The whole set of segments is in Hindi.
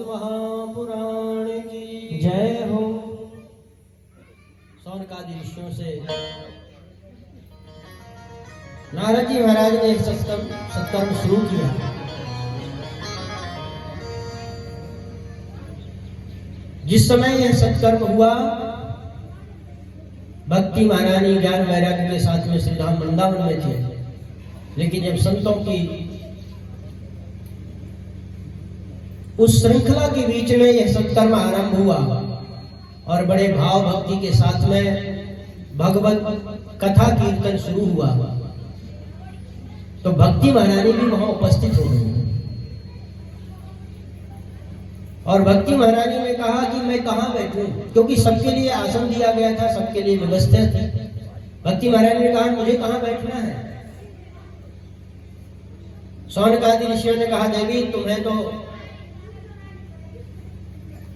भागवत महापुराण की जय हो। सौनकादि ऋषियों से नारद जी महाराज ने सत्कर्म शुरू किया। जिस समय यह सत्कर्म हुआ, भक्ति महारानी ज्ञान वैराग्य के साथ में श्री धाम वृंदावन में थे। लेकिन जब संतों की उस श्रृंखला के बीच में यह सत्कर्म आरंभ हुआ और बड़े भाव भक्ति के साथ में भगवत कथा कीर्तन शुरू हुआ, तो भक्ति महारानी भी वहां उपस्थित हो गई। और भक्ति महारानी ने कहा कि मैं कहाँ बैठूं, क्योंकि सबके लिए आसन दिया गया था, सबके लिए व्यवस्था थी। भक्ति महारानी ने कहा मुझे कहाँ बैठना है। सौनकादि ऋषियों ने कहा देवी तुम्हें तो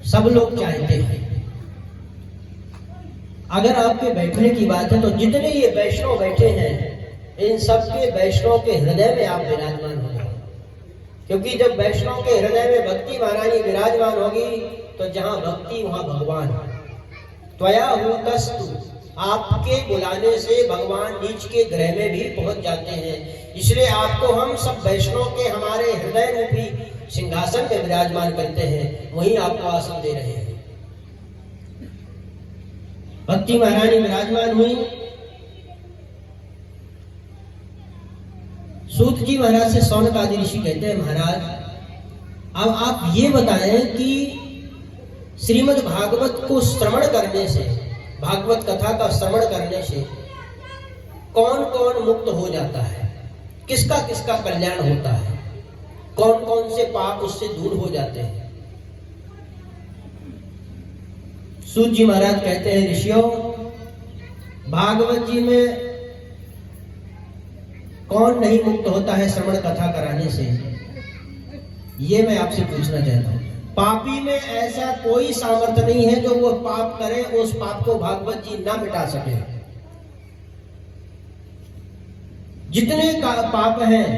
सब लोग चाहते हैं, अगर आपके बैठने की बात है तो जितने ये वैष्णव बैठे हैं इन सबके वैष्णव के हृदय में आप विराजमान हो जाओ। क्योंकि जब वैष्णव के हृदय में भक्ति महारानी विराजमान होगी तो जहां भक्ति वहां भगवान। त्वया हूतस्तु, आपके बुलाने से भगवान नीच के ग्रह में भी पहुंच जाते हैं। इसलिए आपको हम सब वैष्णव के हमारे हृदय रूपी सिंहासन में विराजमान करते हैं, वहीं आपको आसन दे रहे हैं। भक्ति महारानी विराजमान हुई। सूत जी महाराज से सौनकादि ऋषि कहते हैं महाराज अब आप ये बताएं कि श्रीमद् भागवत को श्रवण करने से, भागवत कथा का श्रवण करने से कौन कौन मुक्त हो जाता है, किसका किसका कल्याण होता है, कौन कौन से पाप उससे दूर हो जाते हैं। सूत जी महाराज कहते हैं ऋषियों, भागवत जी में कौन नहीं मुक्त होता है श्रवण कथा कराने से, ये मैं आपसे पूछना चाहता हूं। पापी में ऐसा कोई सामर्थ्य नहीं है जो वो पाप करे, उस पाप को भागवत जी ना मिटा सके। जितने पाप हैं,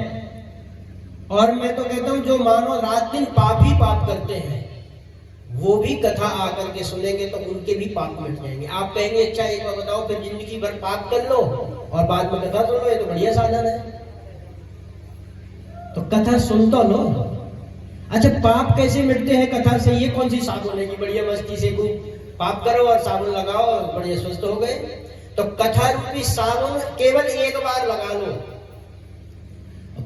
और मैं तो कहता हूं जो मानो रात दिन पाप ही पाप करते हैं, वो भी कथा आकर के सुनेंगे तो उनके भी पाप मिट जाएंगे। आप कहेंगे अच्छा एक बार बताओ, फिर जिंदगी भर पाप कर लो और बाद में कथा सुन लो, ये तो बढ़िया साधन है। तो कथा सुन तो लो। अच्छा पाप कैसे मिटते हैं कथा से, ये कौन सी साबुन है कि बढ़िया मस्ती से पाप करो और साबुन लगाओ और बढ़िया स्वस्थ हो गए। तो कथा रूपी साबुन केवल एक बार लगा लो,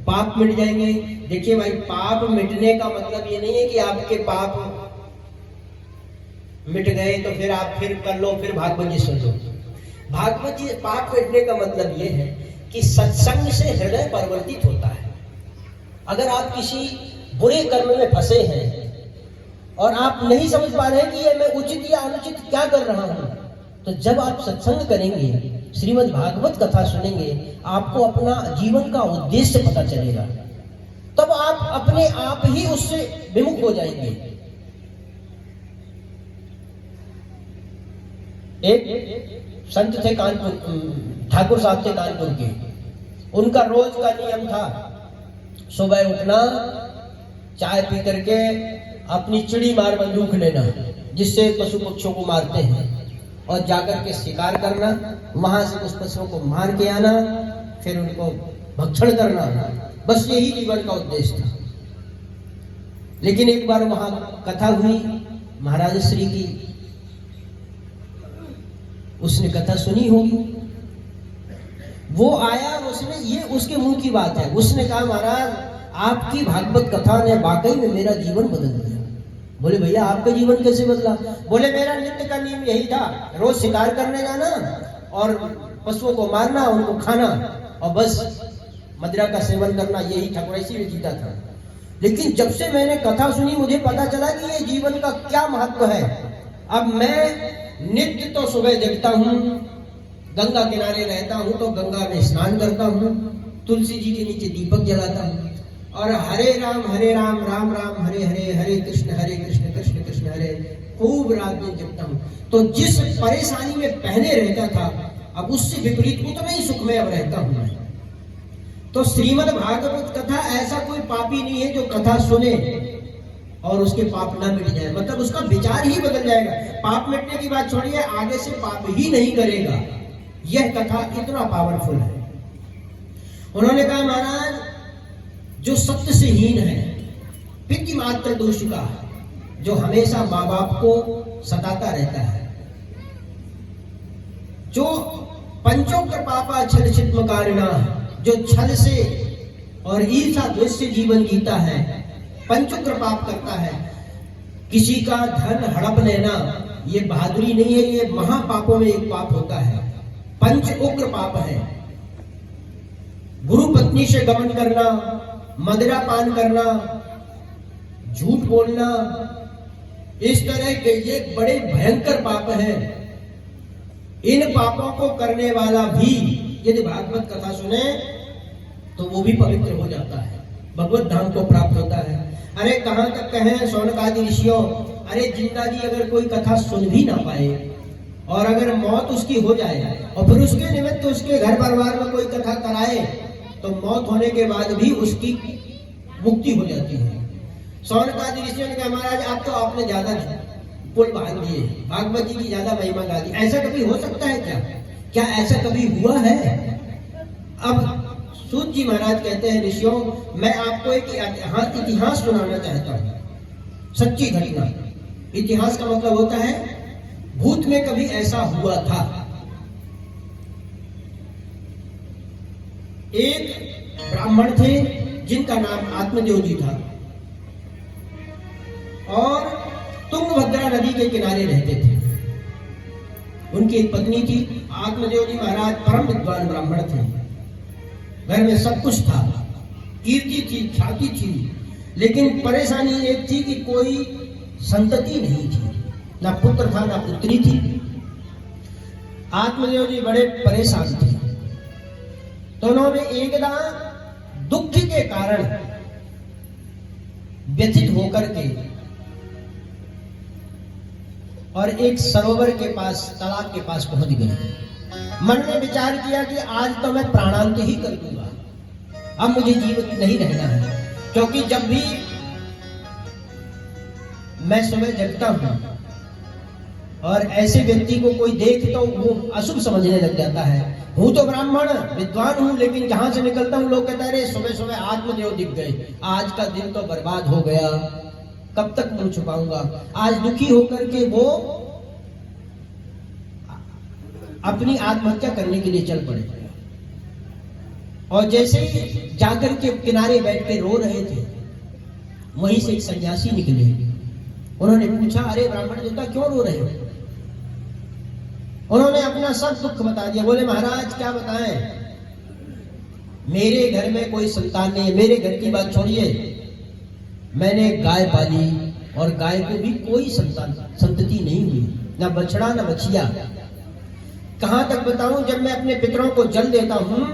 पाप मिट जाएंगे। देखिए भाई, पाप मिटने का मतलब ये नहीं है कि आपके पाप मिट गए तो फिर आप फिर कर लो, फिर भागवत जी सुन लो। भागवत जी पाप मिटने का मतलब ये है कि सत्संग से हृदय परिवर्तित होता है। अगर आप किसी बुरे कर्म में फंसे हैं और आप नहीं समझ पा रहे हैं कि ये मैं उचित या अनुचित क्या कर रहा हूं, तो जब आप सत्संग करेंगे, श्रीमद् भागवत कथा सुनेंगे, आपको अपना जीवन का उद्देश्य पता चलेगा, तब आप अपने आप ही उससे विमुख हो जाएंगे। एक संत थे कानपुर, ठाकुर साहब थे कानपुर के। उनका रोज का नियम था सुबह उठना, चाय पी करके अपनी चिड़ी मार बंदूक लेना जिससे पशु पक्षियों को मारते हैं, और जाकर के शिकार करना, वहां से उस पशुओं को मार के आना, फिर उनको भक्षण करना। बस यही जीवन का उद्देश्य था। लेकिन एक बार वहां कथा हुई महाराज श्री की, उसने कथा सुनी होगी, वो आया, उसने, ये उसके मुंह की बात है, उसने कहा महाराज आपकी भागवत कथा ने वाकई में मेरा जीवन बदल दिया। बोले भैया आपका जीवन कैसे बदला? बोले मेरा नित्य का नियम यही था, रोज शिकार करने जाना और पशुओं को मारना, उनको खाना और बस मदिरा का सेवन करना, यही ठाकुर ऐसी में जीता था। लेकिन जब से मैंने कथा सुनी मुझे पता चला कि ये जीवन का क्या महत्व है। अब मैं नित्य तो सुबह देखता हूँ, गंगा किनारे रहता हूँ तो गंगा में स्नान करता हूँ, तुलसी जी के नीचे दीपक जलाता हूँ, और हरे राम राम राम हरे हरे, हरे कृष्ण कृष्ण कृष्ण हरे, खूब रात दिन जपता हूँ। तो जिस परेशानी में पहले रहता था, अब उससे विपरीत उतना ही सुख में अब रहता हूँ मैं। तो श्रीमद् भागवत कथा ऐसा कोई पापी नहीं है जो कथा सुने और उसके पाप ना मिट जाए, मतलब उसका विचार ही बदल जाएगा। पाप मिटने की बात छोड़िए, आगे से पाप ही नहीं करेगा। यह कथा इतना पावरफुल है। उन्होंने कहा महाराज, जो सत्य से हीन है, पितृ मात्र दोष का, जो हमेशा माँ बाप को सताता रहता है, जो पंचोक्र पापा छल छिद्म कारिणा, जो छल से और ईर्षा द्वेष से जीवन जीता है, पंचोक्र पाप करता है, किसी का धन हड़प लेना ये बहादुरी नहीं है, ये महापापों में एक पाप होता है, पंच उग्र पाप है। गुरु पत्नी से गमन करना, मदिरा पान करना, झूठ बोलना, इस तरह के ये बड़े भयंकर पाप हैं। इन पापों को करने वाला भी यदि भागवत कथा सुने तो वो भी पवित्र हो जाता है, भगवत धाम को प्राप्त होता है। अरे कहां तक कहें शौनकादि ऋषियों, अरे जिंदा जी अगर कोई कथा सुन भी ना पाए और अगर मौत उसकी हो जाए और फिर उसके निमित्त उसके घर परिवार में कोई कथा कराए तो मौत होने के बाद भी उसकी मुक्ति हो जाती है। शौनकादि ऋषियों ने कहा महाराज आप तो आपने ज्यादा पुल बांध दिए, भागवत जी की ज्यादा महिमा गा दी, ऐसा कभी हो सकता है क्या? क्या ऐसा कभी हुआ है? अब सूत जी महाराज कहते हैं, ऋषियों मैं आपको एक इतिहास सुनाना चाहता हूं, सच्ची घटना। इतिहास का मतलब होता है भूत में कभी ऐसा हुआ था। एक ब्राह्मण थे जिनका नाम आत्मदेव जी था और तुंगभद्रा नदी के किनारे रहते थे। उनकी एक पत्नी थी। आत्मदेव जी महाराज परम विद्वान ब्राह्मण थे, घर में सब कुछ था, कीर्ति थी, ख्याति थी, लेकिन परेशानी एक थी कि कोई संतति नहीं थी, ना पुत्र था ना पुत्री थी। आत्मदेव जी बड़े परेशान थे, तो उन्होंने एकदा दुख के कारण व्यथित होकर के और एक सरोवर के पास, तालाब के पास पहुंच गए। मन में विचार किया कि आज तो मैं प्राणांत ही कर दूंगा, अब मुझे जीवित नहीं रहना है, क्योंकि जब भी मैं सुबह जगता हूं और ऐसे व्यक्ति को कोई देख तो वो अशुभ समझने लग जाता है। हूं तो ब्राह्मण विद्वान हूं, लेकिन जहां से निकलता हूं लोग कहते हैं सुबह सुबह आत्मदेव दिख गए, आज का दिन तो बर्बाद हो गया, कब तक मुंह छुपाऊंगा। आज दुखी होकर के वो अपनी आत्महत्या करने के लिए चल पड़े। और जैसे ही जाकर के किनारे बैठ के रो रहे थे, वहीं से एक सन्यासी निकले। उन्होंने पूछा, अरे ब्राह्मण देवता क्यों रो रहे हो? उन्होंने अपना सब दुख बता दिया। बोले महाराज क्या बताएं, मेरे घर में कोई संतान नहीं है। मेरे घर की बात छोड़िए, मैंने गाय पाली और गाय को भी कोई संतति नहीं हुई, ना बछड़ा ना बछिया। कहां तक बताऊं, जब मैं अपने पितरों को जल देता हूं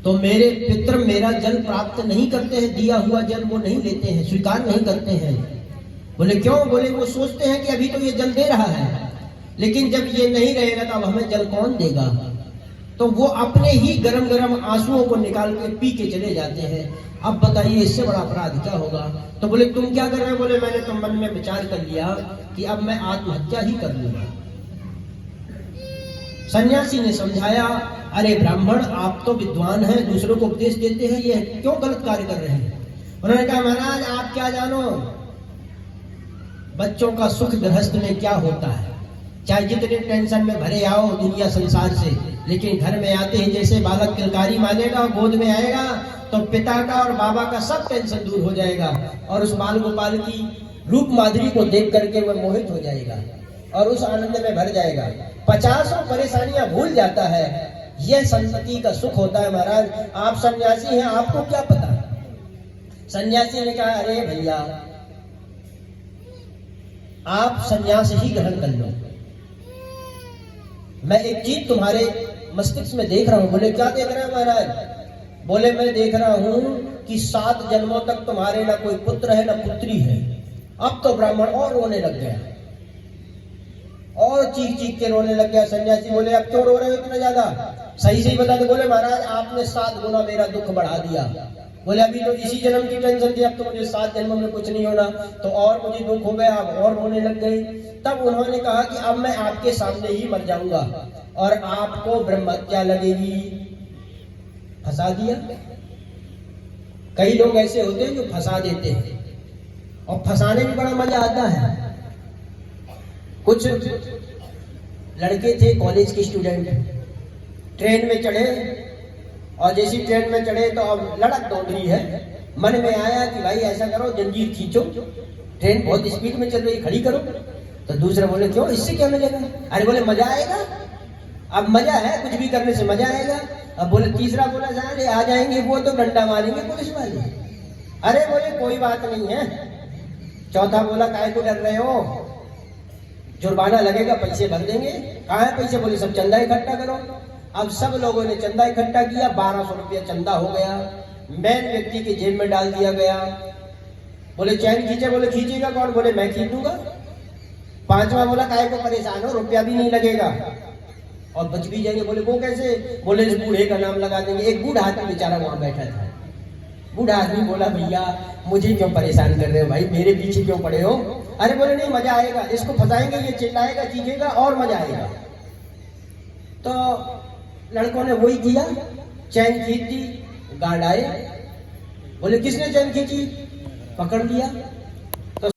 तो मेरे पितर मेरा जल प्राप्त नहीं करते हैं, दिया हुआ जल वो नहीं लेते हैं, स्वीकार नहीं करते हैं। बोले क्यों? बोले वो सोचते हैं कि अभी तो ये जल दे रहा है, लेकिन जब ये नहीं रहेगा तो हमें जल कौन देगा। तो वो अपने ही गरम गरम आंसुओं को निकाल के पी के चले जाते हैं। अब बताइए इससे बड़ा अपराध क्या होगा। तो बोले तुम क्या कर रहे हो? बोले मैंने तो मन में विचार कर लिया कि अब मैं आत्महत्या ही कर लूंगा। सन्यासी ने समझाया, अरे ब्राह्मण आप तो विद्वान हैं, दूसरों को उपदेश देते हैं, ये क्यों गलत कार्य कर रहे हैं? उन्होंने कहा महाराज आप क्या जानो, बच्चों का सुख गृहस्थ में क्या होता है। चाहे जितने टेंशन में भरे आओ दुनिया संसार से, लेकिन घर में आते ही जैसे बालक किलकारी मानेगा और गोद में आएगा तो पिता का और बाबा का सब टेंशन दूर हो जाएगा और उस बाल गोपाल की रूप माधुरी को देख करके वह मोहित हो जाएगा और उस आनंद में भर जाएगा, 50 परेशानियां भूल जाता है। यह संतति का सुख होता है। महाराज आप सन्यासी हैं, आपको क्या पता। सन्यासी ने कहा, अरे भैया आप सन्यास ही ग्रहण कर लो, मैं एक चीज तुम्हारे मस्तिष्क में देख रहा हूं। बोले क्या देख रहे हैं महाराज? बोले मैं देख रहा हूं कि 7 जन्मों तक तुम्हारे ना कोई पुत्र है ना पुत्री है। अब तो ब्राह्मण और रोने लग गया और चीख चीख के रोने लग गया। सन्यासी बोले अब क्यों रो रहे हो इतना ज्यादा? सही सही बता दो। बोले महाराज आपने 7 गुना मेरा दुख बढ़ा दिया। बोले अभी तो इसी जन्म की टेंशन थी, अब तो मुझे 7 जन्म में कुछ नहीं होना, तो और मुझे दुख हो गया, अब और होने लग गई। तब उन्होंने कहा कि अब मैं आपके सामने ही मर जाऊंगा और आपको ब्रह्म हत्या लगेगी। फंसा दिया। कई लोग ऐसे होते हैं जो फंसा देते हैं, और फंसाने में बड़ा मजा आता है। कुछ लड़के थे कॉलेज के स्टूडेंट, ट्रेन में चढ़े और जैसी ट्रेन में चढ़े तो अब लड़क दौड़ रही है। मन में आया कि भाई ऐसा करो, जंजीर खींचो, ट्रेन बहुत स्पीड में चल रही, खड़ी करो। तो दूसरे बोले क्यों, इससे क्या मिलेगा? अरे बोले मजा आएगा, अब मजा है, कुछ भी करने से मजा आएगा। अब बोले तीसरा बोला अरे आ जाएंगे वो तो डंडा मारेंगे पुलिस वाले। अरे बोले कोई बात नहीं है। चौथा बोला काहे को डर रहे हो, जुर्माना लगेगा, पैसे भर देंगे। कहाँ है पैसे? बोले सब चंदा इकट्ठा करो। अब सब लोगों ने चंदा इकट्ठा किया, 1200 रुपया चंदा हो गया, मेन व्यक्ति के जेब में डाल दिया गया। बोले चैन खींचे, बोले खींचेगा कौन? बोले मैं खींच दूंगा। पांचवा बोला काहे को परेशान हो, रुपया भी नहीं लगेगा और बच भी जाएंगे। बोले वो कैसे? बोले इस बूढ़े का नाम लगा देंगे। एक बूढ़ा आदमी बेचारा वहां बैठा था। बूढ़ा आदमी बोला भैया मुझे क्यों परेशान कर रहे हो भाई, मेरे पीछे क्यों पड़े हो? अरे बोले नहीं मजा आएगा, इसको फंसाएंगे, ये चिल्लाएगा चीखेगा और मजा आएगा। तो लड़कों ने वही किया, चैन खींच दी, गार्ड आए। बोले किसने चैन खींची? पकड़ लिया।